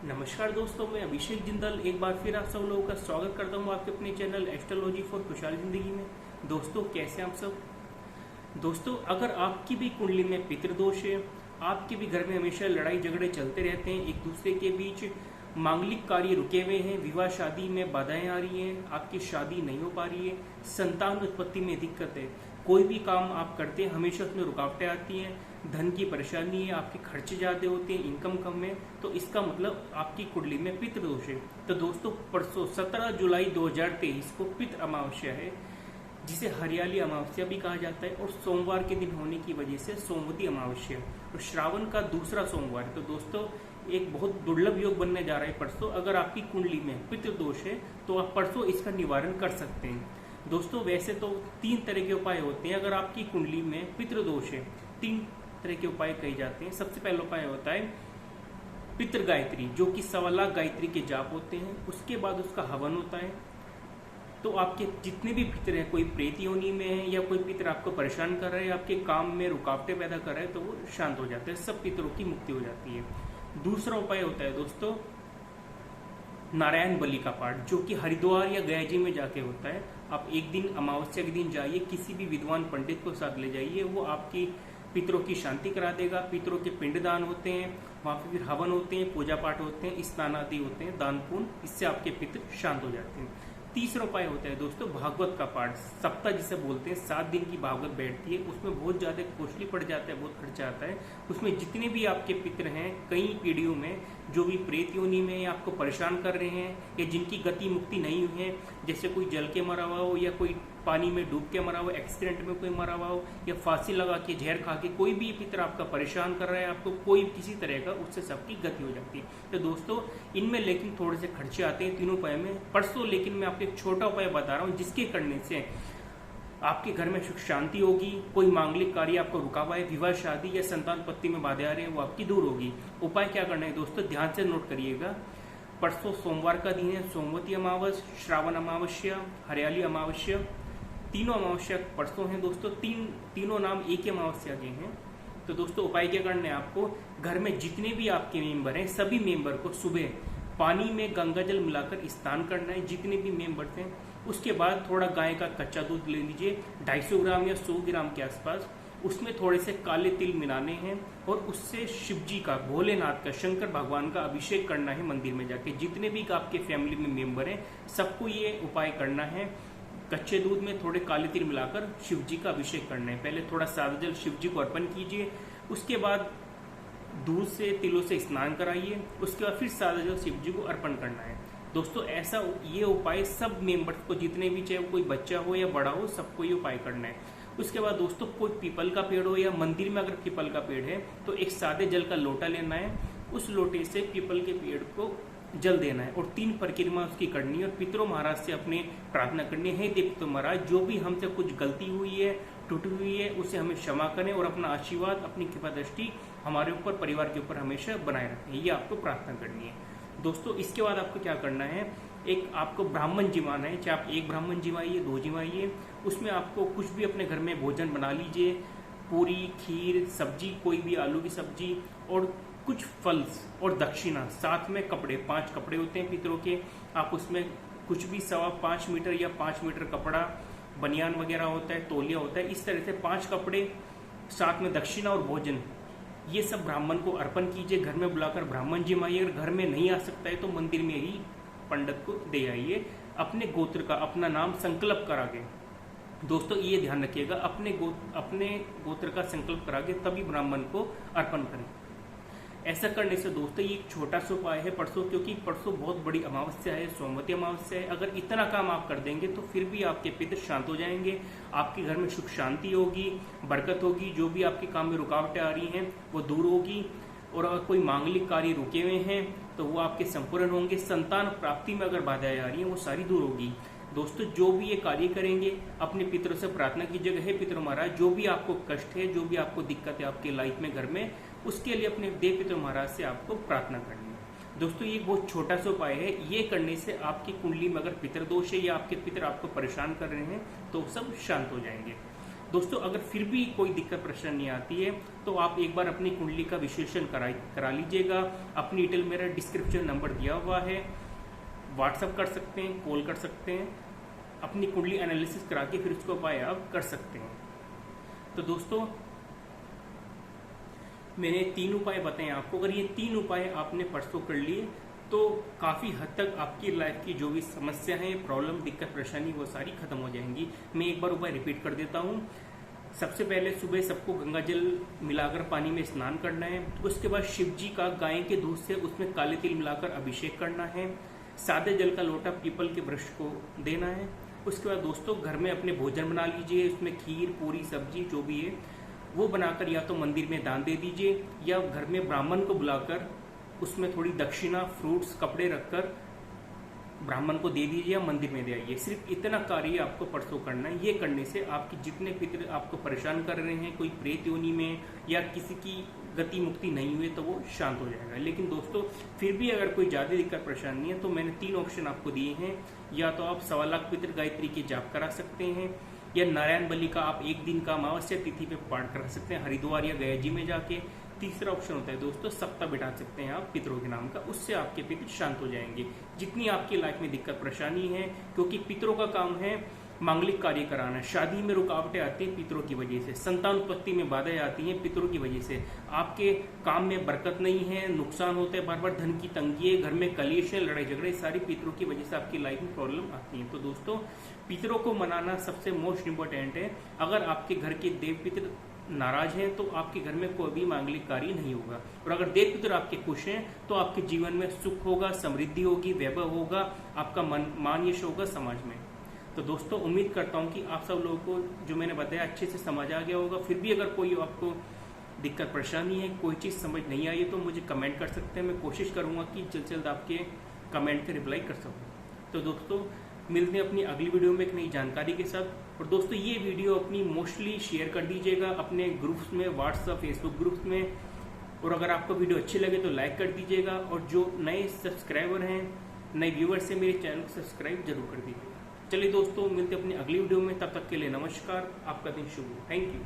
नमस्कार दोस्तों, मैं अभिषेक जिंदल एक बार फिर आप सब लोगों का स्वागत करता हूं आपके अपने चैनल एस्ट्रोलॉजी फॉर खुशहाल जिंदगी में। दोस्तों, कैसे हैं आप सब। दोस्तों, अगर आपकी भी कुंडली में पितृदोष है, आपके भी घर में हमेशा लड़ाई झगड़े चलते रहते हैं, एक दूसरे के बीच मांगलिक कार्य रुके हुए हैं, विवाह शादी में बाधाएं आ रही हैं, आपकी शादी नहीं हो पा रही है, संतान उत्पत्ति में दिक्कत है, कोई भी काम आप करते हैं हमेशा उसमें रुकावटें आती हैं, धन की परेशानी है, आपके खर्चे ज़्यादा होते हैं, इनकम कम है, तो इसका मतलब आपकी कुंडली में पितृदोष है। तो दोस्तों, परसों 17 जुलाई 2023 को पितृ अमावस्या है, जिसे हरियाली अमावस्या भी कहा जाता है, और सोमवार के दिन होने की वजह से सोमवती अमावस्या और श्रावण का दूसरा सोमवार। तो दोस्तों, एक बहुत दुर्लभ योग बनने जा रहा है परसों। अगर आपकी कुंडली में पितृदोष है तो आप परसों इसका निवारण कर सकते हैं। दोस्तों, वैसे तो 3 तरह के उपाय होते हैं। अगर आपकी कुंडली में पितृदोष है, 3 तरह के उपाय कहे जाते हैं। सबसे पहला उपाय होता है पितृ गायत्री, जो कि 1.25 लाख गायत्री के जाप होते हैं। उसके बाद उसका हवन होता है। तो आपके जितने भी पितर हैं, कोई प्रेत योनि में है या कोई पितर आपको परेशान कर रहे हैं, आपके काम में रुकावटें पैदा कर रहे हैं, तो वो शांत हो जाते हैं, सब पितरों की मुक्ति हो जाती है। दूसरा उपाय होता है दोस्तों नारायण बलि का पाठ, जो कि हरिद्वार या गया जी में जाके होता है। आप एक दिन अमावस्या के दिन जाइए, किसी भी विद्वान पंडित को साथ ले जाइए, वो आपकी पितरों की शांति करा देगा। पितरों के पिंडदान होते हैं, वहाँ पे फिर हवन होते हैं, पूजा पाठ होते हैं, स्नान आदि होते हैं, दान पुण्य, इससे आपके पितर शांत हो जाते हैं। तीसरा उपाय होता है दोस्तों भागवत का पाठ। सप्ताह जिसे बोलते हैं, 7 दिन की भागवत बैठती है, उसमें बहुत ज्यादा कॉस्टली पड़ जाता है, बहुत खर्चा आता है। उसमें जितने भी आपके पितर हैं, कई पीढ़ियों में जो भी प्रेत योनि में आपको परेशान कर रहे हैं या जिनकी गति मुक्ति नहीं हुई है, जैसे कोई जल के मरा हुआ हो या कोई पानी में डूब के मरा हुआ, एक्सीडेंट में कोई मरा हुआ हो या फांसी लगा के जहर खा के, कोई भी पितर आपका परेशान कर रहा है, आपको कोई किसी तरह का, उससे सबकी गति हो जाती है। तो दोस्तों, इनमें लेकिन थोड़े से खर्चे आते हैं तीनों उपाय में। परसों लेकिन मैं आपको एक छोटा उपाय बता रहा हूँ, जिसके करने से आपके घर में सुख शांति होगी, कोई मांगलिक कार्य आपको रुका हुआ है, विवाह शादी या संतान उत्पत्ति में बाधा आ रही है, वो आपकी दूर होगी। उपाय क्या करना है दोस्तों, ध्यान से नोट करिएगा। परसों सोमवार का दिन है, सोमवती अमावस्या, श्रावण अमावस्या, हरियाली अमावस्या, तीनों अमावस्या परसों हैं दोस्तों। तीनों नाम एक ही अमावस्या के हैं। तो दोस्तों, उपाय क्या करना है आपको, घर में जितने भी आपके मेंबर हैं, सभी मेंबर को सुबह पानी में गंगा जल मिलाकर स्नान करना है, जितने भी मेंबर्स हैं। उसके बाद थोड़ा गाय का कच्चा दूध ले लीजिए, 250 ग्राम या 100 ग्राम के आसपास, उसमें थोड़े से काले तिल मिलाने हैं और उससे शिव जी का, भोलेनाथ का, शंकर भगवान का अभिषेक करना है मंदिर में जाके। जितने भी आपके फैमिली में मेंबर हैं, सबको ये उपाय करना है। कच्चे दूध में थोड़े काले तिल मिलाकर शिव जी का अभिषेक करना है। पहले थोड़ा सादा जल शिव जी को अर्पण कीजिए, उसके बाद दूध से, तिलों से स्नान कराइए, उसके बाद फिर सादा जल शिव जी को अर्पण करना है। दोस्तों, ऐसा ये उपाय सब मेंबर्स को, जितने भी, चाहे कोई बच्चा हो या बड़ा हो, सबको ये उपाय करना है। उसके बाद दोस्तों, कोई पीपल का पेड़ हो या मंदिर में अगर पीपल का पेड़ है तो एक सादे जल का लोटा लेना है, उस लोटे से पीपल के पेड़ को जल देना है और 3 परिक्रमा उसकी करनी है और पितरों महाराज से अपने प्रार्थना करनी है, हे पितरों महाराज, जो भी हमसे कुछ गलती हुई है, टूटी हुई है, उसे हमें क्षमा करें और अपना आशीर्वाद, अपनी कृपा दृष्टि हमारे ऊपर, परिवार के ऊपर हमेशा बनाए रखें। ये आपको प्रार्थना करनी है दोस्तों। इसके बाद आपको क्या करना है, एक आपको ब्राह्मण जिमाना है, चाहे आप 1 ब्राह्मण जिमाइए, 2 जिमाइए, उसमें आपको कुछ भी अपने घर में भोजन बना लीजिए, पूरी, खीर, सब्जी, कोई भी आलू की सब्जी और कुछ फल और दक्षिणा, साथ में कपड़े, 5 कपड़े होते हैं पितरों के, आप उसमें कुछ भी 5.25 मीटर या 5 मीटर कपड़ा, बनियान वगैरह होता है, तौलिया होता है, इस तरह से 5 कपड़े, साथ में दक्षिणा और भोजन, ये सब ब्राह्मण को अर्पण कीजिए। घर में बुलाकर ब्राह्मण जिमाइए। अगर घर में नहीं आ सकता है तो मंदिर में ही पंडित को दे आइए। अपने गोत्र का, अपना नाम संकल्प करा के, दोस्तों ये ध्यान रखिएगा, अपने गोत्र का संकल्प करा के तभी ब्राह्मण को अर्पण करें। ऐसा करने से दोस्तों, ये एक छोटा सा उपाय है परसों, क्योंकि परसों बहुत बड़ी अमावस्या है, सोमवती अमावस्या है। अगर इतना काम आप कर देंगे तो फिर भी आपके पितर शांत हो जाएंगे, आपके घर में सुख शांति होगी, बरकत होगी, जो भी आपके काम में रुकावटें आ रही हैं वो दूर होगी, और अगर कोई मांगलिक कार्य रुके हुए हैं तो वो आपके संपूर्ण होंगे। संतान प्राप्ति में अगर बाधाएं आ रही हैं वो सारी दूर होगी। दोस्तों, जो भी ये कार्य करेंगे, अपने पितरों से प्रार्थना कीजिएगा, हे पितरों महाराज, जो भी आपको कष्ट है, जो भी आपको दिक्कत है आपके लाइफ में, घर में, उसके लिए अपने देव पितरों महाराज से आपको प्रार्थना करनी है। दोस्तों, ये बहुत छोटा सा उपाय है। ये करने से आपकी कुंडली में अगर पितृदोष है या आपके पितर आपको परेशान कर रहे हैं तो सब शांत हो जाएंगे। दोस्तों अगर फिर भी कोई दिक्कत परेशानी आती है तो आप एक बार अपनी कुंडली का विश्लेषण करा लीजिएगा। अपनी डिटेल मेरा डिस्क्रिप्शन नंबर दिया हुआ है, व्हाट्सअप कर सकते हैं, कॉल कर सकते हैं, अपनी कुंडली एनालिसिस करा के फिर उसको उपाय आप कर सकते हैं। तो दोस्तों मैंने 3 उपाय बताए आपको, अगर ये 3 उपाय आपने परसों कर लिए तो काफ़ी हद तक आपकी लाइफ की जो भी समस्या है, प्रॉब्लम, दिक्कत, परेशानी वो सारी खत्म हो जाएंगी। मैं एक बार उपाय रिपीट कर देता हूँ। सबसे पहले सुबह सबको गंगा जल मिलाकर पानी में स्नान करना है। उसके बाद शिव जी का गाय के दूध से उसमें काले तिल मिलाकर अभिषेक करना है। सादे जल का लोटा पीपल के वृक्ष को देना है। उसके बाद दोस्तों घर में अपने भोजन बना लीजिए, उसमें खीर, पूरी, सब्जी जो भी है वो बनाकर या तो मंदिर में दान दे दीजिए या घर में ब्राह्मण को बुलाकर उसमें थोड़ी दक्षिणा, फ्रूट्स, कपड़े रखकर ब्राह्मण को दे दीजिए या मंदिर में दे आइए। सिर्फ इतना कार्य आपको परसों करना है। ये करने से आपके जितने पितृ आपको परेशान कर रहे हैं, कोई प्रेत योनि में या किसी की गति मुक्ति नहीं हुई, तो वो शांत हो जाएगा। लेकिन दोस्तों फिर भी अगर कोई ज़्यादा दिक्कत परेशानी है तो मैंने 3 ऑप्शन आपको दिए हैं। या तो आप 1.25 लाख पितृ गायत्री के जाप करा सकते हैं, या नारायण बलि का आप 1 दिन का अमावस्या तिथि पे पाठ कर सकते हैं हरिद्वार या गया जी में जाके। तीसरा ऑप्शन होता है दोस्तों सप्ताह बिठा सकते हैं आप पितरों के नाम का, उससे आपके पितर शांत हो जाएंगे। जितनी आपकी लाइफ में दिक्कत परेशानी है, क्योंकि पितरों का काम है मांगलिक कार्य कराना। शादी में रुकावटें आती हैं पितरों की वजह से, संतान उत्पत्ति में बाधाएं आती हैं पितरों की वजह से, आपके काम में बरकत नहीं है, नुकसान होते हैं, बार बार धन की तंगी है, घर में कलेश है, लड़ाई झगड़े, सारी पितरों की वजह से आपकी लाइफ में प्रॉब्लम आती है। तो दोस्तों पितरों को मनाना सबसे मोस्ट इम्पोर्टेंट है। अगर आपके घर के देव पितर नाराज हैं तो आपके घर में कोई भी मांगलिक कार्य नहीं होगा। और अगर देव पितर आपके खुश हैं तो आपके जीवन में सुख होगा, समृद्धि होगी, वैभव होगा, आपका मान यश होगा समाज में। तो दोस्तों उम्मीद करता हूँ कि आप सब लोगों को जो मैंने बताया अच्छे से समझ आ गया होगा। फिर भी अगर कोई आपको दिक्कत परेशानी है, कोई चीज़ समझ नहीं आई है तो मुझे कमेंट कर सकते हैं। मैं कोशिश करूँगा कि जल्द से जल्द आपके कमेंट के रिप्लाई कर सकूँ। तो दोस्तों मिलते हैं अपनी अगली वीडियो में एक नई जानकारी के साथ। और दोस्तों ये वीडियो अपनी मोस्टली शेयर कर दीजिएगा अपने ग्रुप्स में, व्हाट्सएप, फेसबुक ग्रुप्स में। और अगर आपको वीडियो अच्छी लगे तो लाइक कर दीजिएगा। और जो नए सब्सक्राइबर हैं, नए व्यूअर्स हैं, मेरे चैनल को सब्सक्राइब जरूर कर दीजिएगा। चलिए दोस्तों मिलते हैं अपनी अगली वीडियो में, तब तक के लिए नमस्कार, आपका दिन शुभ हो। Thank you.